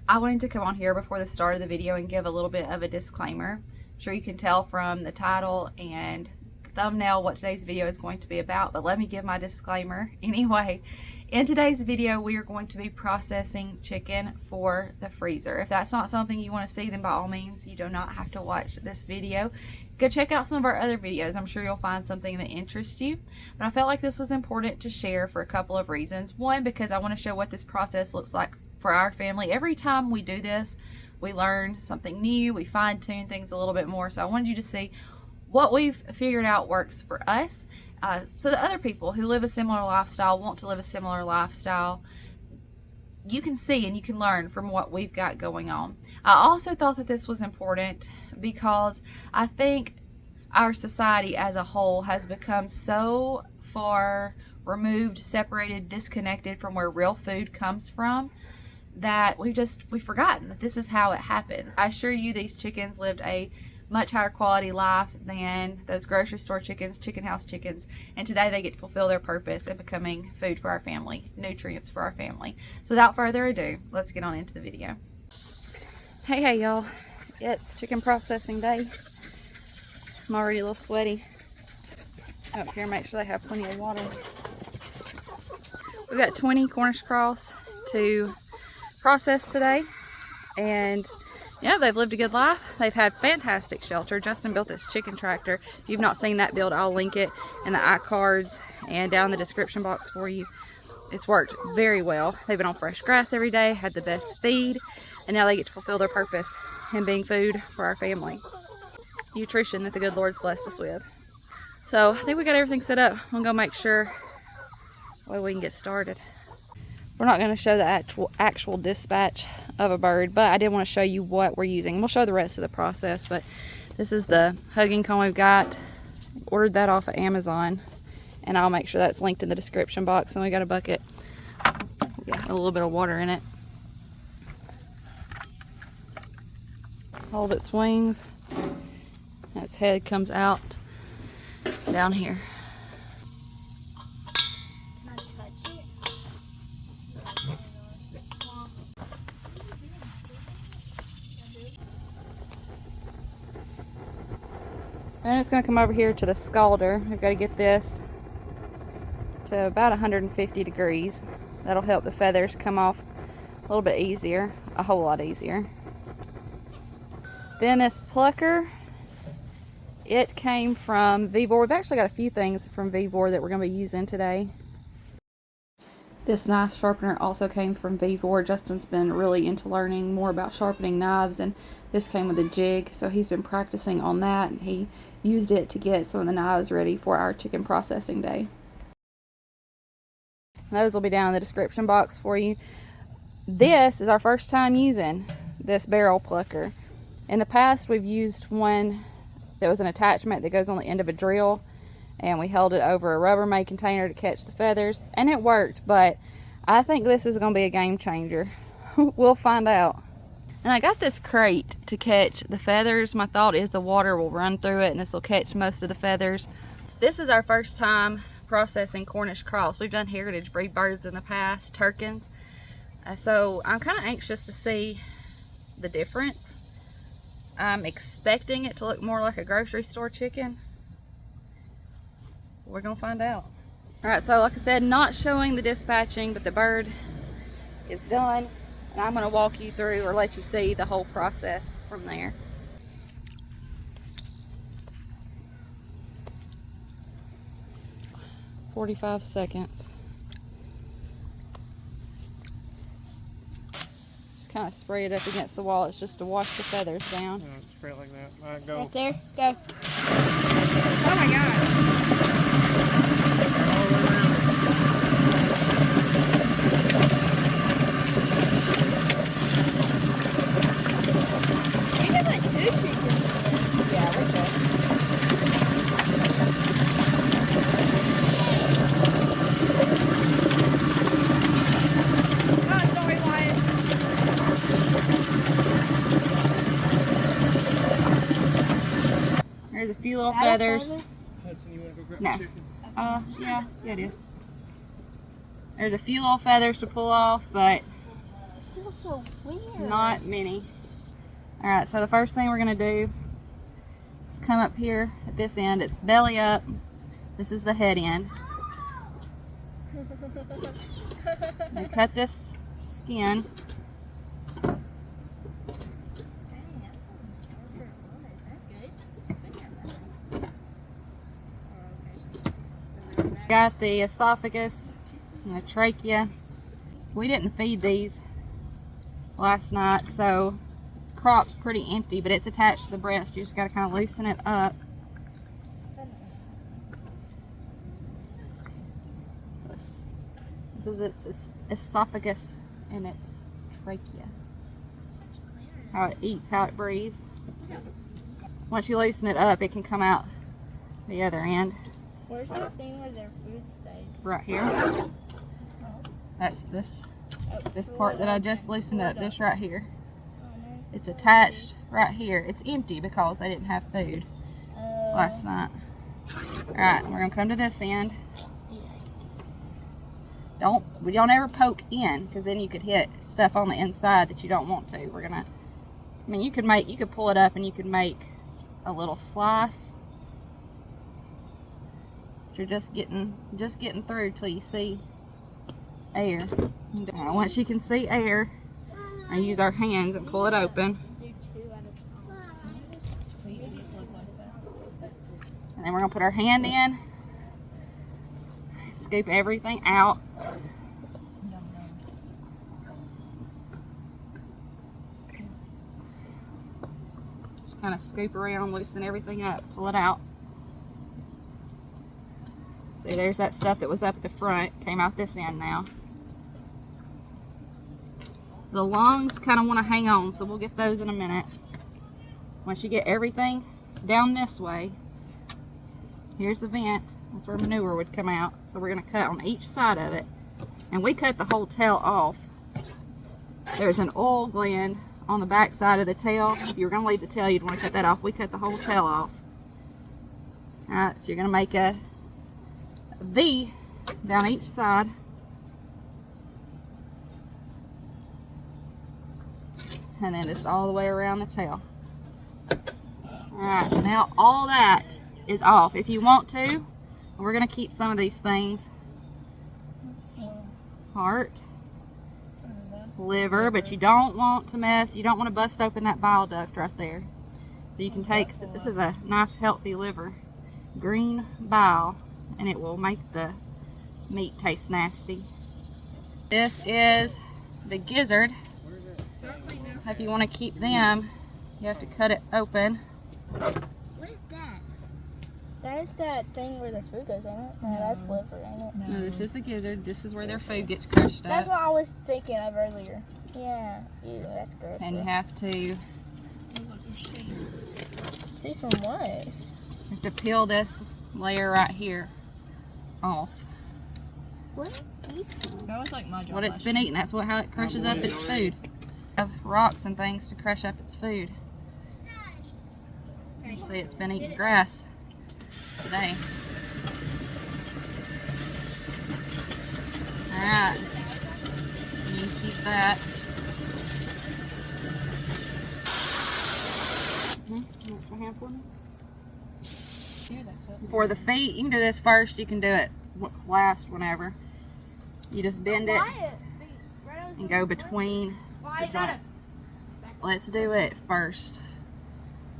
I wanted to come on here before the start of the video and give a little bit of a disclaimer. I'm sure you can tell from the title and the thumbnail what today's video is going to be about, but let me give my disclaimer anyway. In today's video, we are going to be processing chicken for the freezer. If that's not something you want to see, then by all means, you do not have to watch this video. Go check out some of our other videos. I'm sure you'll find something that interests you. But I felt like this was important to share for a couple of reasons. One, because I want to show what this process looks like for our family. Every time we do this, we learn something new, we fine-tune things a little bit more. So I wanted you to see what we've figured out works for us, so that other people who live a similar lifestyle, want to live a similar lifestyle, you can see and you can learn from what we've got going on. I also thought that this was important because I think our society as a whole has become so far removed, separated, disconnected from where real food comes from, that we've forgotten that this is how it happens. I assure you these chickens lived a much higher quality life than those grocery store chickens, chicken house chickens, and today they get to fulfill their purpose of becoming food for our family, nutrients for our family. So without further ado, let's get on into the video. Hey y'all, it's chicken processing day. I'm already a little sweaty. Up here, make sure they have plenty of water. We've got 20 Cornish cross to process today, and yeah, they've lived a good life. They've had fantastic shelter. Justin built this chicken tractor. If you've not seen that build, I'll link it in the iCards and down in the description box for you. It's worked very well. They've been on fresh grass every day, had the best feed, and now they get to fulfill their purpose in being food for our family. Nutrition that the good Lord's blessed us with. So I think we got everything set up. I'm gonna go make sure we can get started. We're not going to show the actual dispatch of a bird, but I did want to show you what we're using. We'll show the rest of the process, but this is the hugging comb we've got. Ordered that off of Amazon, and I'll make sure that's linked in the description box. And we got a bucket. Got a little bit of water in it. Hold its wings. Its head comes out down here. And it's going to come over here to the scalder. We've got to get this to about 150 degrees. That'll help the feathers come off a little bit easier, a whole lot easier. Then this Plucker, it came from Vevor. We've actually got a few things from Vevor that we're going to be using today. This knife sharpener also came from Vevor. Justin's been really into learning more about sharpening knives, and this came with a jig, so he's been practicing on that, and he used it to get some of the knives ready for our chicken processing day. Those will be down in the description box for you. This is our first time using this barrel plucker. In the past, we've used one that was an attachment that goes on the end of a drill, and we held it over a Rubbermaid container to catch the feathers, and it worked, but I think this is going to be a game changer. We'll find out. And I got this crate to catch the feathers. My thought is the water will run through it and this will catch most of the feathers. This is our first time processing Cornish cross. We've done heritage breed birds in the past, Turkins. So I'm kind of anxious to see the difference. I'm expecting it to look more like a grocery store chicken. We're gonna find out. All right, so like I said, not showing the dispatching, but the bird is done, and I'm gonna walk you through or let you see the whole process from there. "45 seconds. Just kind of spray it up against the wall. It's just to wash the feathers down. Yeah, spray it like that. All right, go. Right there, go. Oh my gosh. You can put 2 chickens in this. Yeah, we could. Oh, sorry, Wyatt. There's a few little That a feathers. feather? Hudson, you want to go grab No. the chicken? Yeah, it is. There's a few little feathers to pull off, but feels so weird. Not many. Alright, so the first thing we're going to do is come up here at this end. It's belly up. This is the head end. And cut this skin. Got the esophagus and the trachea. We didn't feed these last night, so it's cropped pretty empty, but it's attached to the breast. You just got to kind of loosen it up. This is its esophagus and its trachea. How it eats, how it breathes. Once you loosen it up, it can come out the other end. Where's the thing where their food stays? Right here. That's this part that I just loosened up. This right here. It's attached right here. It's empty because they didn't have food last night. Alright, we're going to come to this end. We don't ever poke in, because then you could hit stuff on the inside that you don't want to. We're gonna, I mean, you could pull it up and you could make a little slice. But you're just getting through till you see air. Once you can see air, I use our hands and pull it open. And then we're gonna put our hand in, scoop everything out. Just kind of scoop around, loosen everything up, pull it out. See, there's that stuff that was up at the front, came out this end now. The lungs kind of want to hang on, so we'll get those in a minute. Once you get everything down this way, here's the vent. That's where manure would come out. So we're going to cut on each side of it. And we cut the whole tail off. There's an oil gland on the back side of the tail. If you were going to leave the tail, you'd want to cut that off. We cut the whole tail off. Alright, so you're going to make a V down each side. And then just all the way around the tail. Alright, now all that is off. If you want to, we're going to keep some of these things. Heart, liver, but you don't want to bust open that bile duct right there. So you can take, this is a nice healthy liver, green bile, and it will make the meat taste nasty. This is the gizzard. If you want to keep them, you have to cut it open. What is that? That is that thing where their food goes, ain't it? No, that's liver, ain't it? No, this is the gizzard. This is where their food gets crushed up. That's what I was thinking of earlier. Yeah. Ew, that's gross. And you have to See from what? peel this layer right here off. What? That was like my job. What it's been eating, that's how it crushes up its food. Have rocks and things to crush up its food. See, it's been eating grass today. Alright, you can keep that. That's my hand for me. For the feet, you can do this first. You can do it last whenever. You just bend it and go between the joint. Let's do it first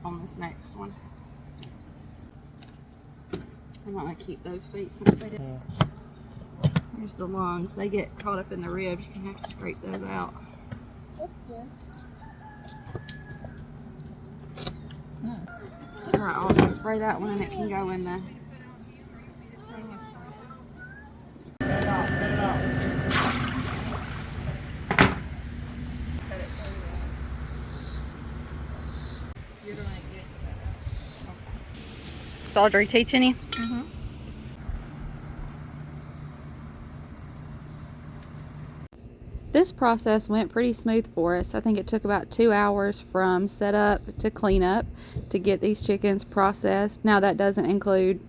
on this next one. I'm not going to keep those feet since they did. Here's the lungs. They get caught up in the ribs. You have to scrape those out. Alright, I'll just spray that one and it can go in the... Is Audrey teaching you? Mm-hmm. This process went pretty smooth for us. I think it took about 2 hours from setup to cleanup to get these chickens processed. Now that doesn't include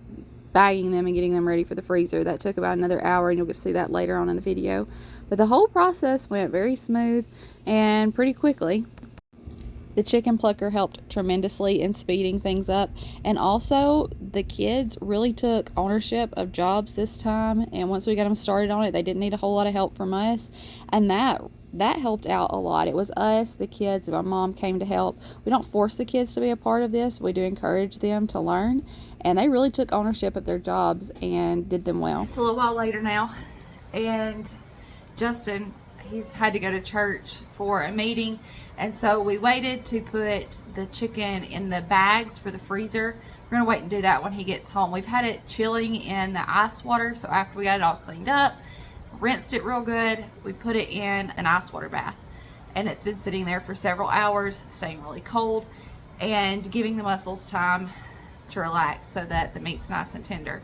bagging them and getting them ready for the freezer. That took about another hour, and you'll get to see that later on in the video. But the whole process went very smooth and pretty quickly. The chicken plucker helped tremendously in speeding things up, and also the kids really took ownership of jobs this time, and once we got them started on it, they didn't need a whole lot of help from us, and that helped out a lot. It was us, the kids, and my mom came to help. We don't force the kids to be a part of this. We do encourage them to learn, and they really took ownership of their jobs and did them well. It's a little while later now, and Justin, he's had to go to church for a meeting, and so we waited to put the chicken in the bags for the freezer. We're gonna wait and do that when he gets home. We've had it chilling in the ice water, so after we got it all cleaned up, rinsed it real good, we put it in an ice water bath, and it's been sitting there for several hours, staying really cold and giving the muscles time to relax so that the meat's nice and tender.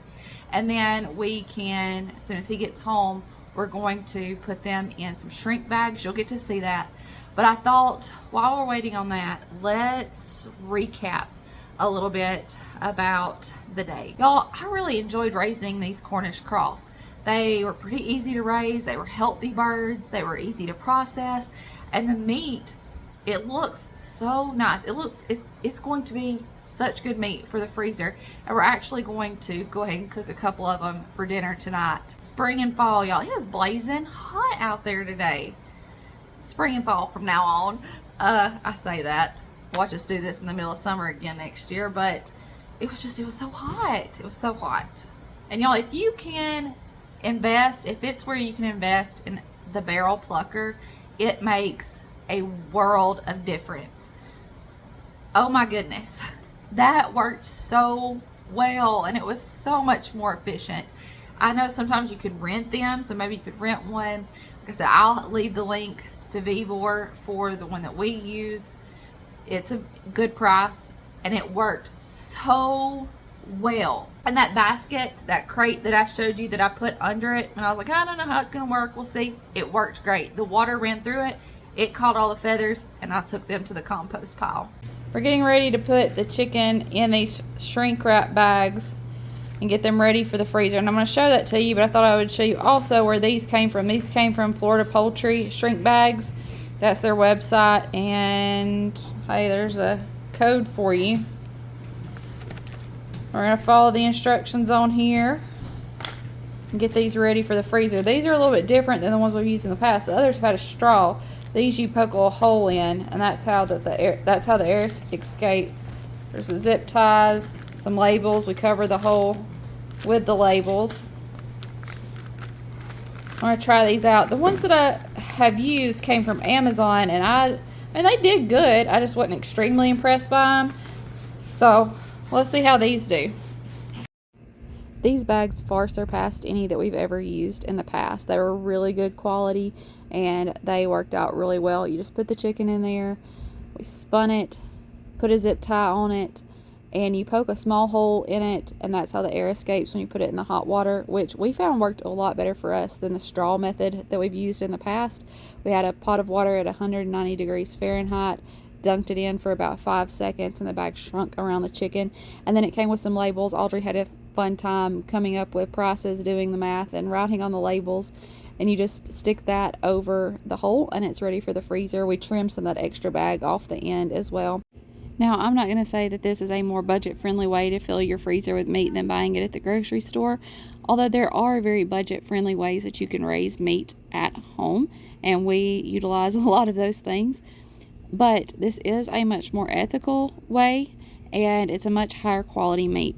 And then we can, as soon as he gets home, we're going to put them in some shrink bags. You'll get to see that. But I thought while we're waiting on that, let's recap a little bit about the day. Y'all, I really enjoyed raising these Cornish cross. They were pretty easy to raise. They were healthy birds. They were easy to process. And the meat, it looks so nice. It's going to be such good meat for the freezer, and we're actually going to go ahead and cook a couple of them for dinner tonight. Spring and fall, y'all. It is blazing hot out there today. Spring and fall from now on. I say that. Watch us do this in the middle of summer again next year, but it was so hot. It was so hot. And y'all, if you can invest, if it's where you can invest in the barrel plucker, it makes a world of difference. Oh my goodness. That worked so well, and it was so much more efficient. I know sometimes you could rent them, so maybe you could rent one. Like I said, I'll leave the link to Vivor for the one that we use. It's a good price, and it worked so well. And that basket, that crate that I showed you that I put under it, and I was like, I don't know how it's gonna work, we'll see. It worked great. The water ran through it, it caught all the feathers, and I took them to the compost pile. We're getting ready to put the chicken in these shrink wrap bags and get them ready for the freezer. And I'm going to show that to you, but I thought I would show you also where these came from. These came from Florida Poultry Shrink Bags. That's their website, and hey, there's a code for you. We're going to follow the instructions on here and get these ready for the freezer. These are a little bit different than the ones we've used in the past. The others have had a straw. These you poke a hole in, and that's how the air escapes. There's the zip ties, some labels. We cover the hole with the labels. I'm gonna try these out. The ones that I have used came from Amazon, and they did good. I just wasn't extremely impressed by them. So let's see how these do. These bags far surpassed any that we've ever used in the past. They were really good quality, and they worked out really well. You just put the chicken in there, we spun it, put a zip tie on it, and you poke a small hole in it, and that's how the air escapes when you put it in the hot water, which we found worked a lot better for us than the straw method that we've used in the past. We had a pot of water at 190 degrees Fahrenheit, dunked it in for about 5 seconds, and the bag shrunk around the chicken. And then it came with some labels. Audrey had a fun time coming up with prices, doing the math, and writing on the labels. And you just stick that over the hole, and it's ready for the freezer. We trimmed some of that extra bag off the end as well. Now, I'm not going to say that this is a more budget-friendly way to fill your freezer with meat than buying it at the grocery store, although there are very budget-friendly ways that you can raise meat at home, and we utilize a lot of those things. But this is a much more ethical way, and it's a much higher quality meat.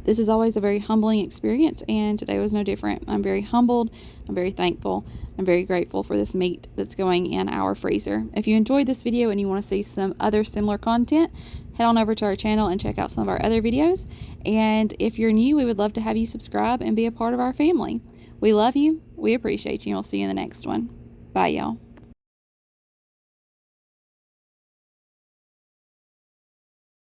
This is always a very humbling experience, and today was no different. I'm very humbled. I'm very thankful. I'm very grateful for this meat that's going in our freezer. If you enjoyed this video and you want to see some other similar content, head on over to our channel and check out some of our other videos. And if you're new, we would love to have you subscribe and be a part of our family. We love you. We appreciate you, and we'll see you in the next one. Bye, y'all.